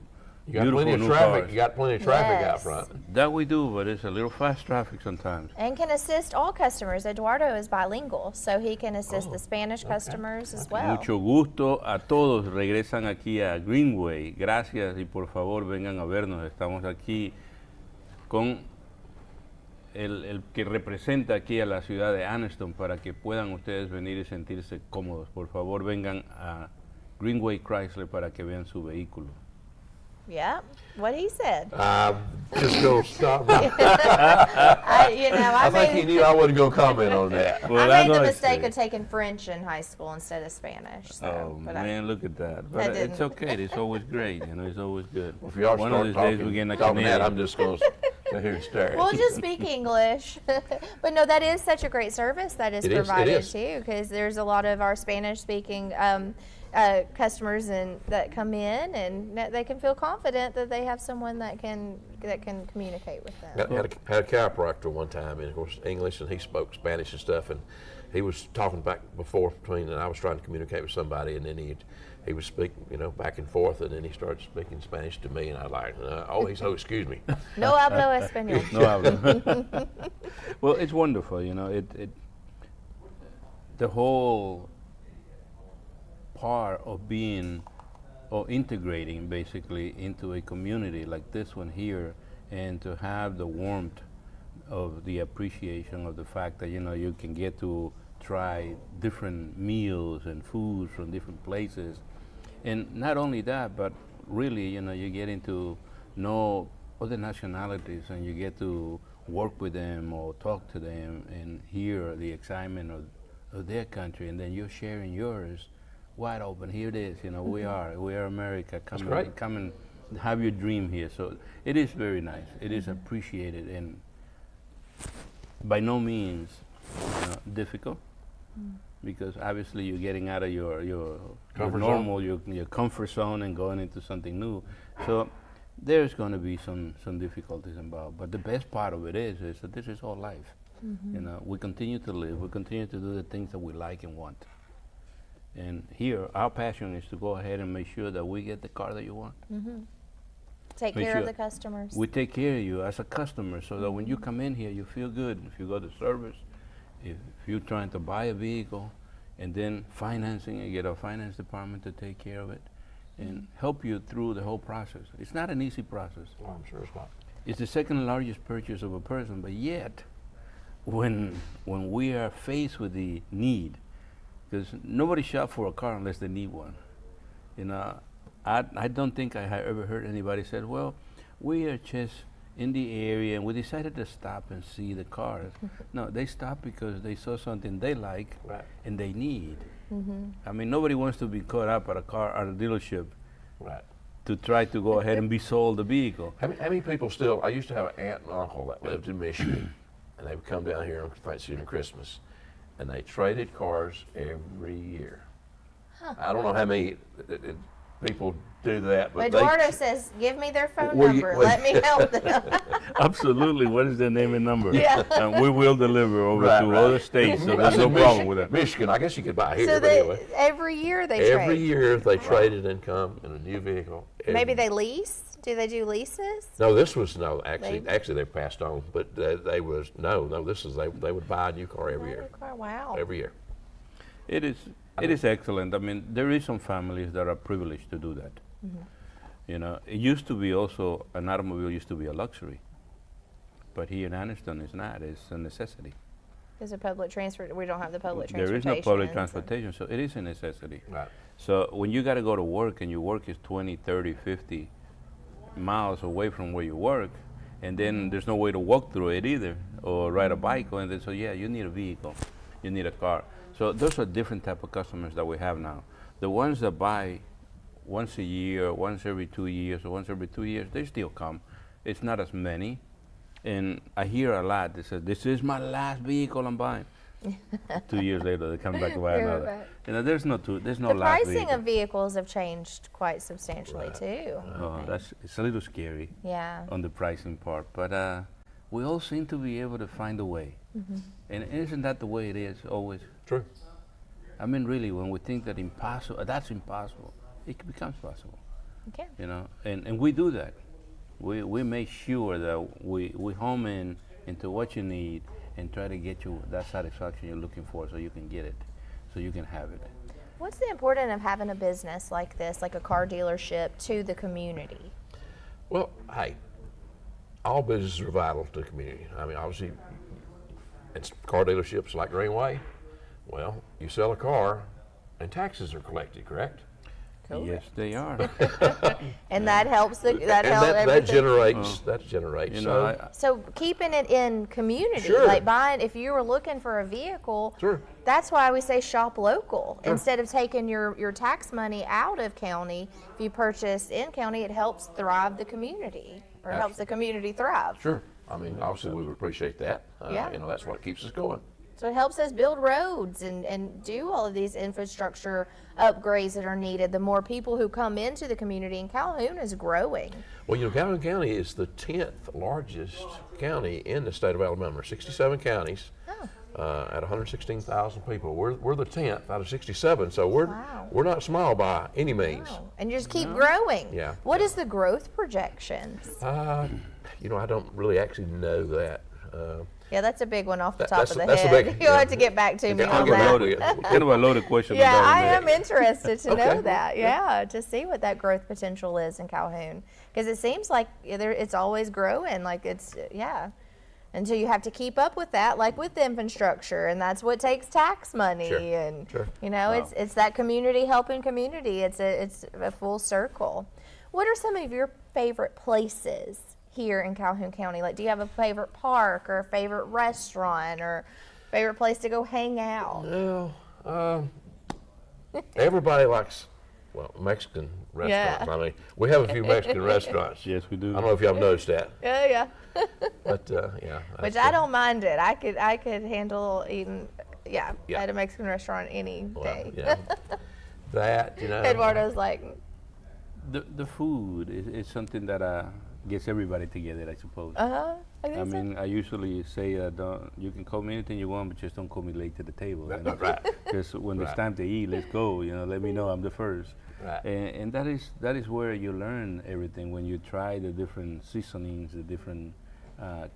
beautiful new cars. You got plenty of traffic out Yes. front. That we do, but it's a little fast traffic sometimes. And can assist all customers. Eduardo is bilingual, so he can assist the Spanish customers as well. Mucho gusto a todos. Regresan aquí a Greenway. Gracias y por favor vengan a vernos. Estamos aquí con el que representa aquí a la ciudad de Anniston para que puedan ustedes venir y sentirse cómodos. Por favor vengan a Greenway Chrysler para que vean su vehículo. Yeah, what he said. Just don't stop. I think he knew I wasn't going to comment on that. Well, I made the know mistake it's of taking French in high school instead of Spanish. So, Oh but man, look at that! But it's didn't. okay. It's always great. It's always good. If y'all One start of these days talking, we're getting a talking that, Canadian. I'm just going to sit here and stare. We'll just speak English. But no, that is such a great service that is It is, it provided is. too, because there's a lot of our Spanish-speaking customers that come in, and that they can feel confident that they have someone that can communicate with them. Had a chiropractor one time, and of course English, and he spoke Spanish and stuff, and he was talking back before between, and I was trying to communicate with somebody, and then he was speaking, back and forth, and then he started speaking Spanish to me, and I was like, excuse me. No hablo español. No hablo. Well, it's wonderful. The whole part of being or integrating basically into a community like this one here, and to have the warmth of the appreciation of the fact that you can get to try different meals and foods from different places, and not only that, but really you get into know other nationalities, and you get to work with them or talk to them and hear the excitement of their country, and then you're sharing yours wide open. Here it is. We are America. Come and have your dream here. So it is very nice. It is appreciated, and by no means difficult, because obviously you're getting out of your normal your comfort zone and going into something new. So there's going to be some difficulties involved. But the best part of it is that this is all life. We continue to live. We continue to do the things that we like and want. And here, our passion is to go ahead and make sure that we get the car that you want. Take care of the customers. We take care of you as a customer, so that when you come in here, you feel good. If you go to service, if you're trying to buy a vehicle, and then financing, and get a finance department to take care of it and help you through the whole process. It's not an easy process. Well, I'm sure it's not. It's the second largest purchase of a person, but yet, when we are faced with the need, because nobody shops for a car unless they need one. I don't think I have ever heard anybody say, well, we are just in the area and we decided to stop and see the cars. No, they stop because they saw something they like and they need. I mean, nobody wants to be caught up at a dealership to try to go ahead and be sold a vehicle. How many people still, I used to have an aunt and uncle that lived in Michigan, and they would come down here on Thanksgiving and Christmas, and they traded cars every year. I don't know how many people do that, but Eduardo says, give me their phone number. Let me help them. Absolutely. What is their name and number? Yeah. And we will deliver over to other states, so there's no problem with that. Michigan, I guess you could buy here, So but anyway. every year they trade. Every year they traded income in a new vehicle. Maybe they lease? Do they do leases? No, this was actually they passed on, but they was this is they would buy a new car every year. Wow. Every year. It is excellent. I mean, there is some families that are privileged to do that. You know, it used to be also, an automobile used to be a luxury. But here in Anniston, it's not. It's a necessity. Is a public transport? We don't have the public There transportation. is no public transportation, so it is a necessity. Right. So when you got to go to work and your work is 20, 30, 50 miles away from where you work, and then there's no way to walk through it either, or ride a bike, or anything, so yeah, you need a vehicle, you need a car. So those are different type of customers that we have now. The ones that buy once a year, once every 2 years, or once every 2 years, they still come. It's not as many. And I hear a lot that says, this is my last vehicle I'm buying. 2 years later, they come back to buy another. Right. You know, there's no last The pricing vehicle. of vehicles have changed quite substantially too. Oh, it's a little scary Yeah. on the pricing part, but we all seem to be able to find a way. And isn't that the way it is always? True. I mean, really, when we think that that's impossible, it becomes possible. Okay. You know, and we do that. We make sure that we home in into what you need and try to get you that satisfaction you're looking for, so you can get it, so you can have it. What's the importance of having a business like this, like a car dealership, to the community? Well, hey, all businesses are vital to the community. I mean, obviously, it's car dealerships like Greenway. Well, you sell a car, and taxes are collected, correct? Yes, they are. And that helps And that generates. You know, So keeping it in community, Sure. like buying, if you were looking for a vehicle, Sure. that's why we say shop local. Sure. Instead of taking your tax money out of county, if you purchase in county, it helps thrive the community, or helps the community thrive. Sure. I mean, obviously, we would appreciate that. Yeah. You know, that's what keeps us going. So it helps us build roads and do all of these infrastructure upgrades that are needed. The more people who come into the community, and Calhoun is growing. Well, you know, Calhoun County is the 10th largest county in the state of Alabama. 67 counties at 116,000 people. We're the 10th out of 67, so we're not small by any means. Wow. And you just keep growing. Yeah. What is the growth projections? You know, I don't really actually know that. Yeah, that's a big one off the top of the that's a head. big- You'll yeah. have to get back to me I'll on get that. loaded. kind of a loaded question. Yeah, about I that. am interested to Okay. know that. Yeah, to see what that growth potential is in Calhoun, because it seems like it's always growing. Like until you have to keep up with that, like with infrastructure, and that's what takes tax money. Sure. And Sure. you know, it's that community helping community. It's a full circle. What are some of your favorite places here in Calhoun County? Like, do you have a favorite park or a favorite restaurant or favorite place to go hang out? Well, everybody likes, Mexican restaurants. Yeah. I mean, we have a few Mexican restaurants. Yes, we do. I don't know if y'all have noticed that, Yeah. but yeah. Which that's, I don't mind it. I could handle eating, Yeah. at a Mexican restaurant any day. Yeah. That, you know. Eduardo's like, The food is something that gets everybody together, I suppose. I I think so. mean, I usually say, you can call me anything you want, but just don't call me late to the table. You know? Right. Because when it's Right. time to eat, let's go. You know, let me know I'm the first. Right. And that is where you learn everything, when you try the different seasonings, the different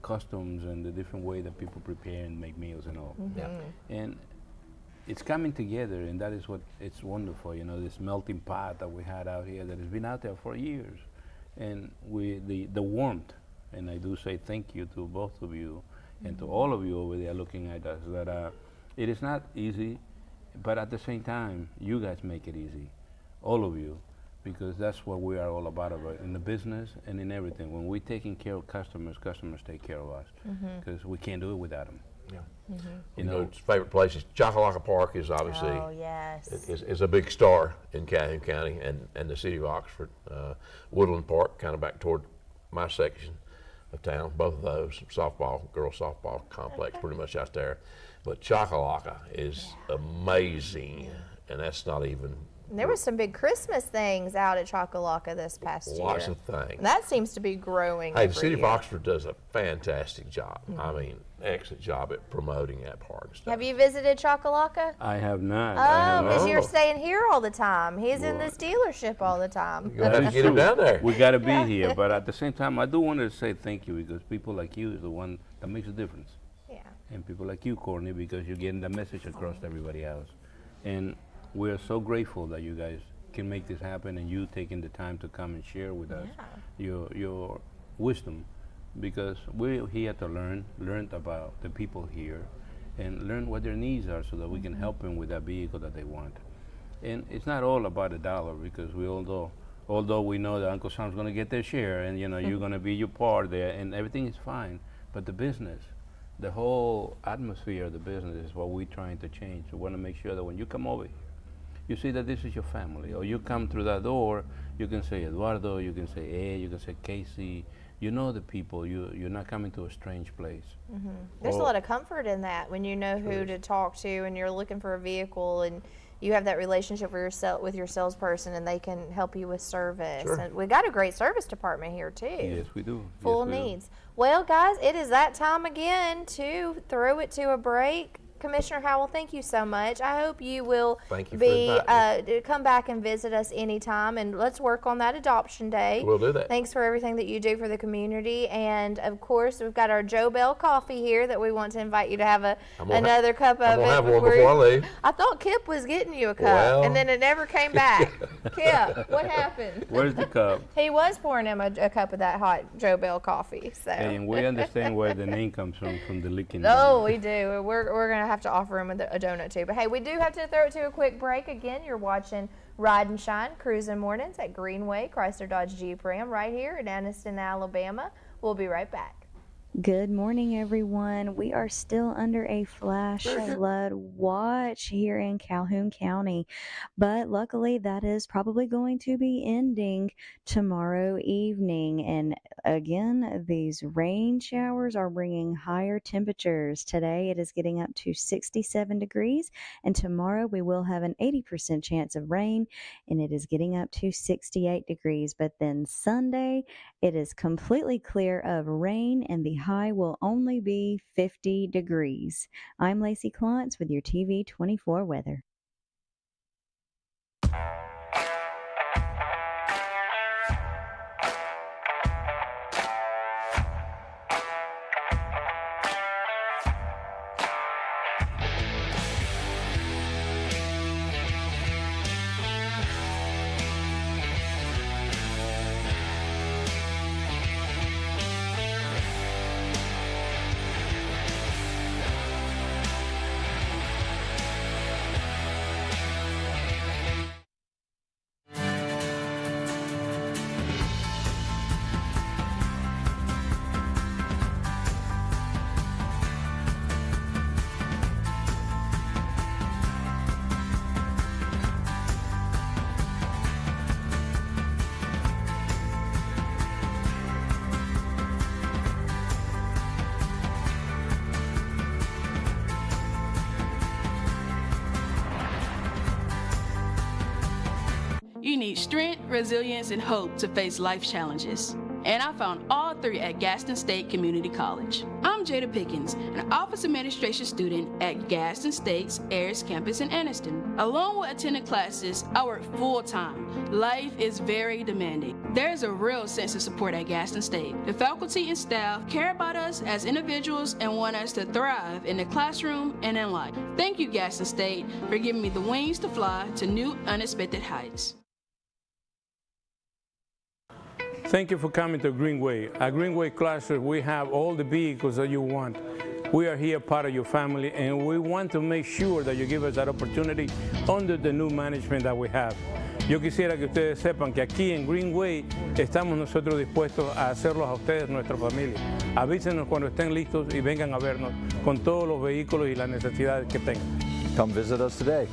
customs, and the different way that people prepare and make meals and all. Yeah. And it's coming together, and that is what it's wonderful. You know, this melting pot that we had out here that has been out there for years, and the warmth. And I do say thank you to both of you and to all of you over there looking at us. That it is not easy, but at the same time, you guys make it easy, all of you, because that's what we are all about in the business and in everything. When we're taking care of customers, customers take care of us, because we can't do it without them. Yeah. You know, favorite places. Chocolaca Park is obviously oh yes. is a big star in Calhoun County and the city of Oxford. Woodland Park, kind of back toward my section of town. Both of those, girls softball complex, pretty much out there. But Chocolaca is amazing, and that's not even. There was some big Christmas things out at Chocolaca this past year. Lots of things. And that seems to be growing. Hey, the every city of year. Oxford does a fantastic job. I mean, excellent job at promoting that park and stuff. Have you visited Chocolaca? I have not. Oh, because you're Oh. staying here all the time. He's in this dealership all the time. You're gonna have to get him down there. We got to be here, but at the same time, I do want to say thank you, because people like you is the one that makes a difference. Yeah. And people like you, Courtney, because you're getting the message across to everybody else. And we're so grateful that you guys can make this happen, and you taking the time to come and share with us your wisdom, because we're here to learn about the people here and learn what their needs are so that we can help them with that vehicle that they want. And it's not all about a dollar, because although we know that Uncle Sam's going to get their share, and you're going to be your part there, and everything is fine, but the business, the whole atmosphere of the business is what we're trying to change. We want to make sure that when you come over here, you see that this is your family, or you come through that door, you can say Eduardo, you can say Ed, you can say Casey. You know the people. You're not coming to a strange place. There's a lot of comfort in that when you know who to talk to, and you're looking for a vehicle, and you have that relationship with your salesperson, and they can help you with service. Sure. And we got a great service department here too. Yes, we do. Full needs. Well, guys, it is that time again to throw it to a break. Commissioner Howell, thank you so much. I hope you will come back and visit us anytime, and let's work on that adoption day. We'll do that. Thanks for everything that you do for the community, and of course we've got our Joe Bell coffee here that we want to invite you to have another cup of. I'm gonna have one before I leave. I thought Kip was getting you a cup, and then it never came back. Kip, what happened? Where's the cup? He was pouring him a cup of that hot Joe Bell coffee. So. And we understand where the name comes from the licking. Oh, we do. We're gonna have to offer him a donut too. But hey, we do have to throw it to a quick break. Again, you're watching Ride and Shine Cruising Mornings at Greenway Chrysler Dodge Jeep Ram right here in Anniston, Alabama. We'll be right back. Good morning, everyone. We are still under a flash flood watch here in Calhoun County, but luckily that is probably going to be ending tomorrow evening. And again, these rain showers are bringing higher temperatures. Today it is getting up to 67 degrees, and tomorrow we will have an 80% chance of rain, and it is getting up to 68 degrees. But then Sunday, it is completely clear of rain, and the high will only be 50 degrees. I'm Lacey Klontz with your TV24 weather. You need strength, resilience, and hope to face life challenges. And I found all three at Gaston State Community College. I'm Jada Pickens, an office administration student at Gaston State's Ayers campus in Anniston. Along with attending classes, I work full-time. Life is very demanding. There's a real sense of support at Gaston State. The faculty and staff care about us as individuals and want us to thrive in the classroom and in life. Thank you, Gaston State, for giving me the wings to fly to new, unexpected heights. Thank you for coming to Greenway. At Greenway Chrysler, we have all the vehicles that you want. We are here part of your family, and we want to make sure that you give us that opportunity under the new management that we have. Yo quisiera que ustedes sepan que aquí en Greenway estamos nosotros dispuestos a hacerlos a ustedes nuestra familia. Avísenos cuando estén listos y vengan a vernos con todos los vehículos y las necesidades que tengan. Come visit us today.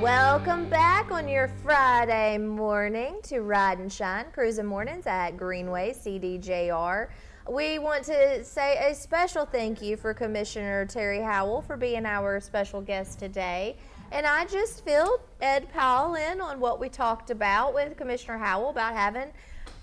Welcome back on your Friday morning to Ride and Shine Cruising Mornings at Greenway CDJR. We want to say a special thank you for Commissioner Terry Howell for being our special guest today. And I just filled Ed Powell in on what we talked about with Commissioner Howell about having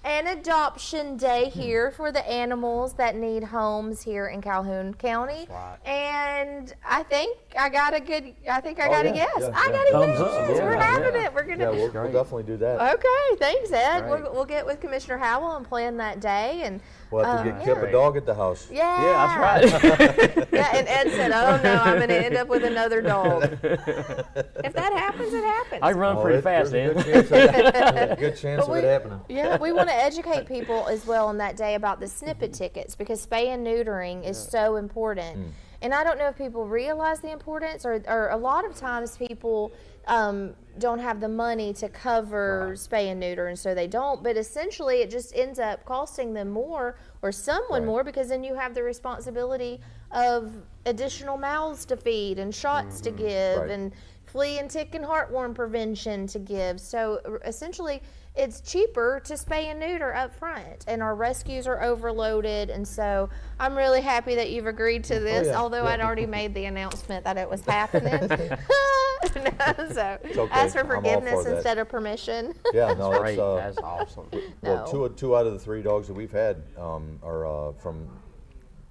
an adoption day here for the animals that need homes here in Calhoun County. Right. And I think I got a guess. I got a Thumbs yes. up. We're Yeah, having yeah. it. We're gonna. Yeah, we'll definitely do that. Okay, thanks, Ed. Great. We'll get with Commissioner Howell and plan that day. And We'll have to get Kip a dog at the house. yeah, Yeah, that's right. yeah, and Ed said, "Oh no, I'm going to end up with another dog." If that happens, it happens. I run pretty fast, There's then. a good chance of, good chance of we- it happening. Yeah, we want to educate people as well on that day about the snippet tickets because spay and neutering is so important. And I don't know if people realize the importance, or a lot of times people don't have the money to cover spay and neuter, and so they don't. But essentially, it just ends up costing them more, or someone more, because then you have the responsibility of additional mouths to feed and shots to give Right. and flea and tick and heartworm prevention to give. So essentially, it's cheaper to spay and neuter up front, and our rescues are overloaded. And so I'm really happy that you've agreed to this, although I'd already made the announcement that it was happening. So okay. ask for I'm all for forgiveness that. instead of permission. Yeah, no, Great. that's That's awesome. well, No. two out of the 3 dogs that we've had are from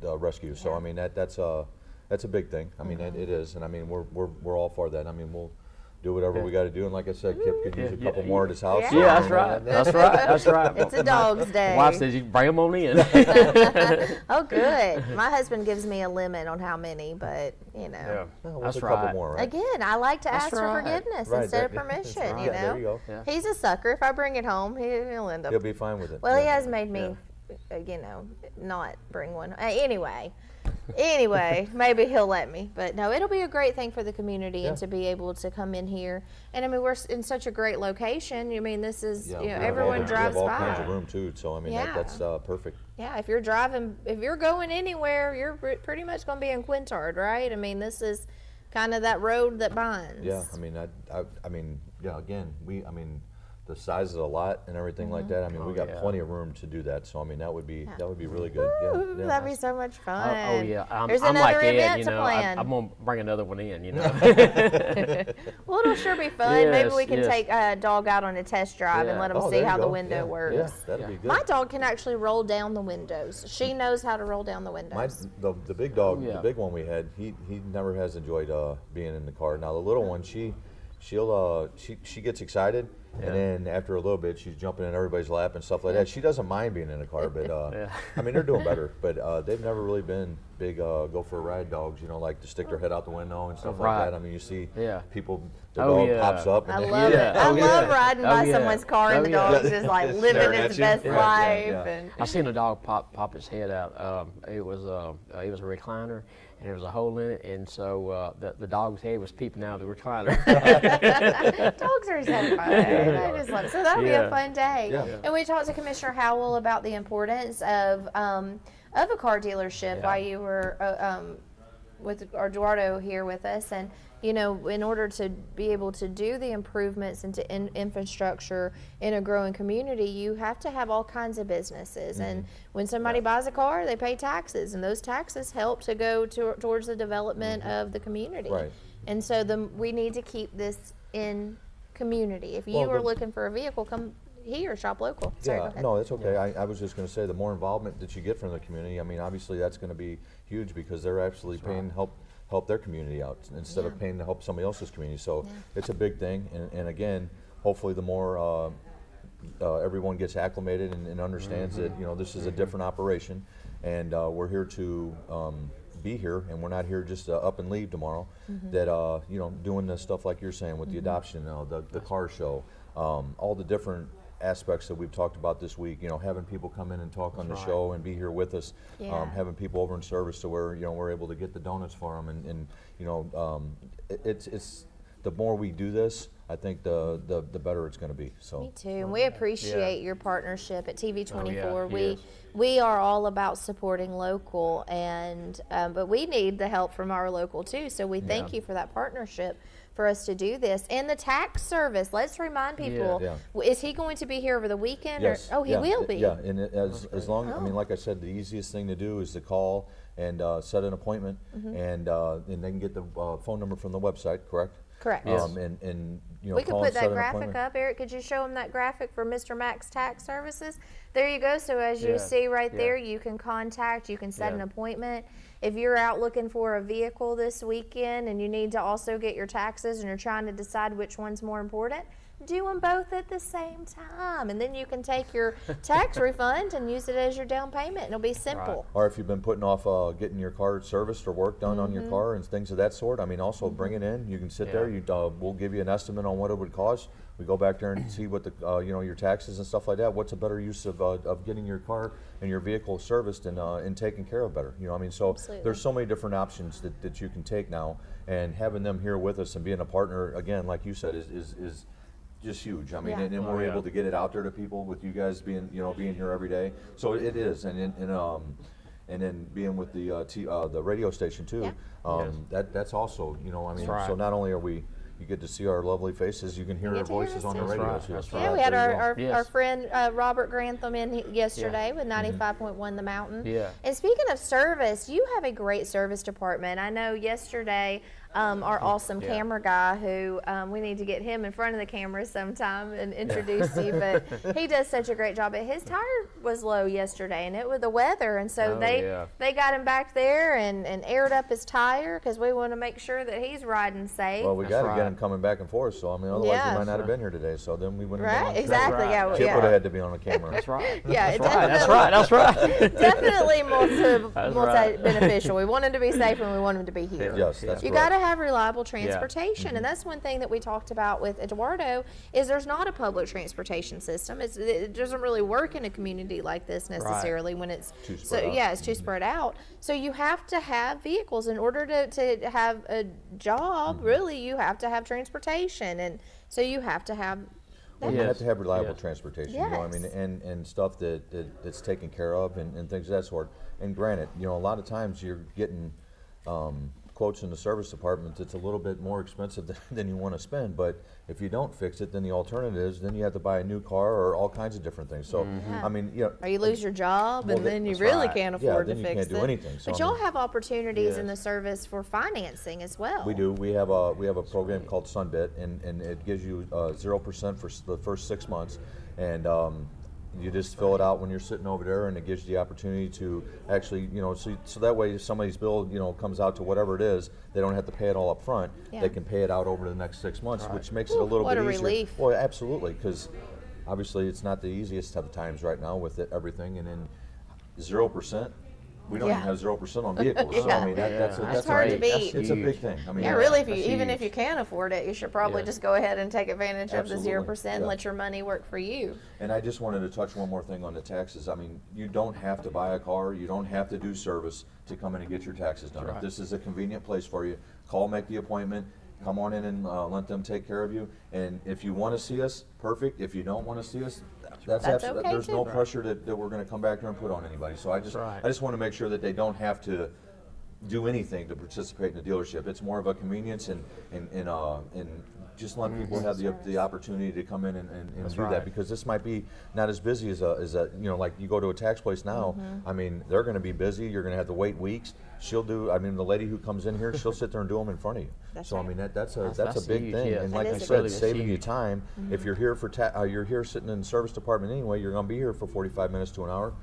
the rescue. So I mean that's a big thing. I mean it is, and I mean we're all for that. I mean we'll do whatever we got to do, and like I said, Kip could use a couple more at his house. Yeah. Yeah, that's right. That's right. That's right. It's a dog's day. Wife says you bring them on in. Oh, good. My husband gives me a limit on how many, but you know. Yeah, Well, that's a couple right. more, right? Again, I like to ask for right. forgiveness Right, instead of that- that's permission. right. You Yeah, know, there you go. Yeah. he's a sucker. If I bring it home, he'll end up. He'll be fine with it. Well, he Yeah. has made me, you know, not bring one. Anyway, maybe he'll let me. But no, it'll be a great thing for the community and to be able to come in here. And I mean, we're in such a great location. I mean, this is, Yeah, you know, we have everyone all, drives we have by. all kinds of room too. So I mean Yeah. that's perfect. Yeah, if you're driving, if you're going anywhere, you're pretty much going to be in Quintard, right? I mean, this is kind of that road that binds. Yeah, I mean I mean yeah. Again, the size of the lot and everything like that. I mean, we got plenty of room to do that. So I mean, that would be really good. Ooh, Yeah, that'd be so much fun. Oh yeah, There's I'm another like Ed, event you to know. plan. I'm gonna bring another one in, you know. Well, it'll sure be fun. Maybe Yes, we can yes. take a dog out on a test drive and Yeah. let him Oh, see there you how the go. window Yeah, works. Yeah, that'd be good. My dog can actually roll down the windows. She knows how to roll down the windows. The big dog, Yeah. the big one we had, he never has enjoyed being in the car. Now the little one, she gets excited, and then after a little bit, she's jumping in everybody's lap and stuff like that. She doesn't mind being in the car, but I mean they're doing better. But they've never really been big go for a ride dogs. You know, like to stick their head out the window and stuff Right. like that. I mean, you see people, the Oh, dog yeah. pops up. I And love Yeah. it. I Oh, love yeah. riding Oh, by yeah. someone's car and Oh, the yeah. dog's just like living Staring his at you. best Yeah, life. yeah. And I seen a dog pop his head out. It was a recliner, and there was a hole in it, and so the dog's head was peeping out of the recliner. dogs are so fun. I just love it. So that'll be a Yeah. fun day. Yeah. And we talked to Commissioner Howell about the importance of a car dealership while you were with Eduardo here with us. And you know, in order to be able to do the improvements into infrastructure in a growing community, you have to have all kinds of businesses. And when somebody buys a car, they pay taxes, and those taxes help to go towards the development of the community. Right. And so we need to keep this in community. If you Well, are looking for a vehicle, come here, shop local. Sorry, go Yeah, ahead. no, that's okay. I was just going to say the more involvement that you get from the community, I mean, obviously that's going to be huge because they're actually paying help their community out instead of paying to help somebody else's community. So it's a big thing. And again, hopefully the more everyone gets acclimated and understands that, you know, this is a different operation, and we're here to be here, and we're not here just up and leave tomorrow. That you know, doing the stuff like you're saying with the adoption, the car show, all the different aspects that we've talked about this week, you know, having people come in and talk on the show and be here with us, having people over in service to where, you know, we're able to get the donuts for them, and you know, it's the more we do this, I think the better it's going to be. So Me too. And we appreciate your partnership at TV24. yes. We are all about supporting local, and but we need the help from our local too. So we thank you for that partnership for us to do this. And the tax service, let's remind people, is he going to be here over the weekend? yes, Or, oh, he will be. Yeah, and as long, I mean, like I said, the easiest thing to do is to call and set an appointment, and they can get the phone number from the website, correct? Correct. And we could put that set an graphic appointment. up. Eric, could you show them that graphic for Mr. Max Tax Services? There you go. So as you see right there, you can contact, you can set an appointment. If you're out looking for a vehicle this weekend and you need to also get your taxes and you're trying to decide which one's more important, do them both at the same time, and then you can take your tax refund and use it as your down payment. It'll be simple. Right. Or if you've been putting off getting your car serviced or work done on your car and things of that sort, I mean, also bring it in. You can sit there. We'll give you an estimate on what it would cost. We go back there and see what the your taxes and stuff like that. What's a better use of getting your car and your vehicle serviced and taken care of better? I mean, so there's so many different options that you can take now, and having them here with us and being a partner again, like you said, is just huge. I mean, and we're able to get it out there to people with you guys being here every day. So it is, and then being with the radio station too. That's also I mean, so not only are we. You get to see our lovely faces. You can hear our voices on the radio. Yeah, we had our friend Robert Grantham in yesterday with 95.1 The Mountain. Yeah. And speaking of service, you have a great service department. I know yesterday our awesome camera guy, who we need to get him in front of the camera sometime and introduce you, but he does such a great job. But his tire was low yesterday, and it was the weather, and so they got him back there and aired up his tire because we want to make sure that he's riding safe. Well, we got to get him coming back and forth. So I mean, otherwise he might not have been here today. So then we wouldn't. Right, exactly. Chip would have had to be on the camera. That's right. Yeah, That's right. Definitely multi-beneficial. We want him to be safe and we want him to be here. Yes, that's You got to have reliable transportation, and that's one thing that we talked about with Eduardo is there's not a public transportation system. It doesn't really work in a community like this necessarily when it's it's too spread out. So you have to have vehicles in order to have a job. Really, you have to have transportation, and so you have to have. You have to have reliable transportation, Yes. I mean, and stuff that's taken care of and things of that sort. And granted, a lot of times you're getting quotes in the service department that's a little bit more expensive than you want to spend, but if you don't fix it, then the alternative is then you have to buy a new car or all kinds of different things. So I mean, or you lose your job and then you really can't afford to fix it. then you can't do anything. So, but y'all have opportunities in the service for financing as well. We do. We have a program called Sunbit, and it gives you 0% for the first 6 months, and you just fill it out when you're sitting over there, and it gives you the opportunity to actually, so that way if somebody's bill, comes out to whatever it is, they don't have to pay it all up front. They can pay it out over the next 6 months, which makes it a little bit easier. What a relief. Well, absolutely, because obviously it's not the easiest of times right now with everything, and then 0%. We don't even have 0% on vehicles, so I mean that's hard to beat. It's a big thing. I mean, really, if you can afford it, you should probably just go ahead and take advantage of the 0% and let your money work for you. And I just wanted to touch one more thing on the taxes. I mean, you don't have to buy a car, you don't have to do service to come in and get your taxes done. If this is a convenient place for you, call, make the appointment. Come on in and let them take care of you. And if you want to see us, perfect. If you don't want to see us, that's absolutely. Okay there's no pressure that we're going to come back there and put on anybody. So I just want to make sure that they don't have to do anything to participate in the dealership. It's more of a convenience and just letting people have the opportunity to come in and do that, because this might be not as busy as like you go to a tax place now. I mean, they're going to be busy. You're going to have to wait weeks. The lady who comes in here, she'll sit there and do them in front of you. I mean, that's a big thing. And like you said, saving you time. If you're here for you're here sitting in the service department anyway, you're going to be here for 45 minutes to an hour.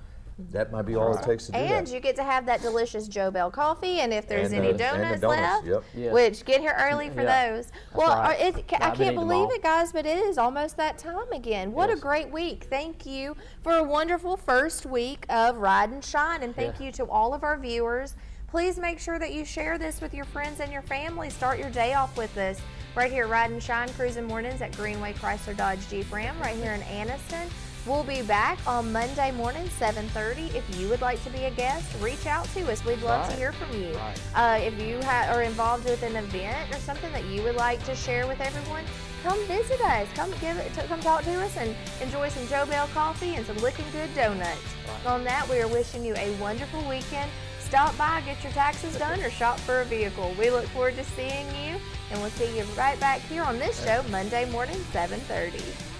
That might be all it takes to do that. And you get to have that delicious Joe Bell coffee, and if there's any donuts left, which get here early for those. Well, I can't believe it, guys, but it is almost that time again. What a great week. Thank you for a wonderful first week of Ride and Shine, and thank you to all of our viewers. Please make sure that you share this with your friends and your family. Start your day off with us right here, Ride and Shine, Cruising Mornings at Greenway Chrysler Dodge Jeep Ram right here in Anniston. We'll be back on Monday morning, 7:30. If you would like to be a guest, reach out to us. We'd love to hear from you. If you are involved with an event or something that you would like to share with everyone, come visit us. Come talk to us and enjoy some Joe Bell coffee and some Looking Good donuts. On that, we are wishing you a wonderful weekend. Stop by, get your taxes done, or shop for a vehicle. We look forward to seeing you, and we'll see you right back here on this show Monday morning, 7:30.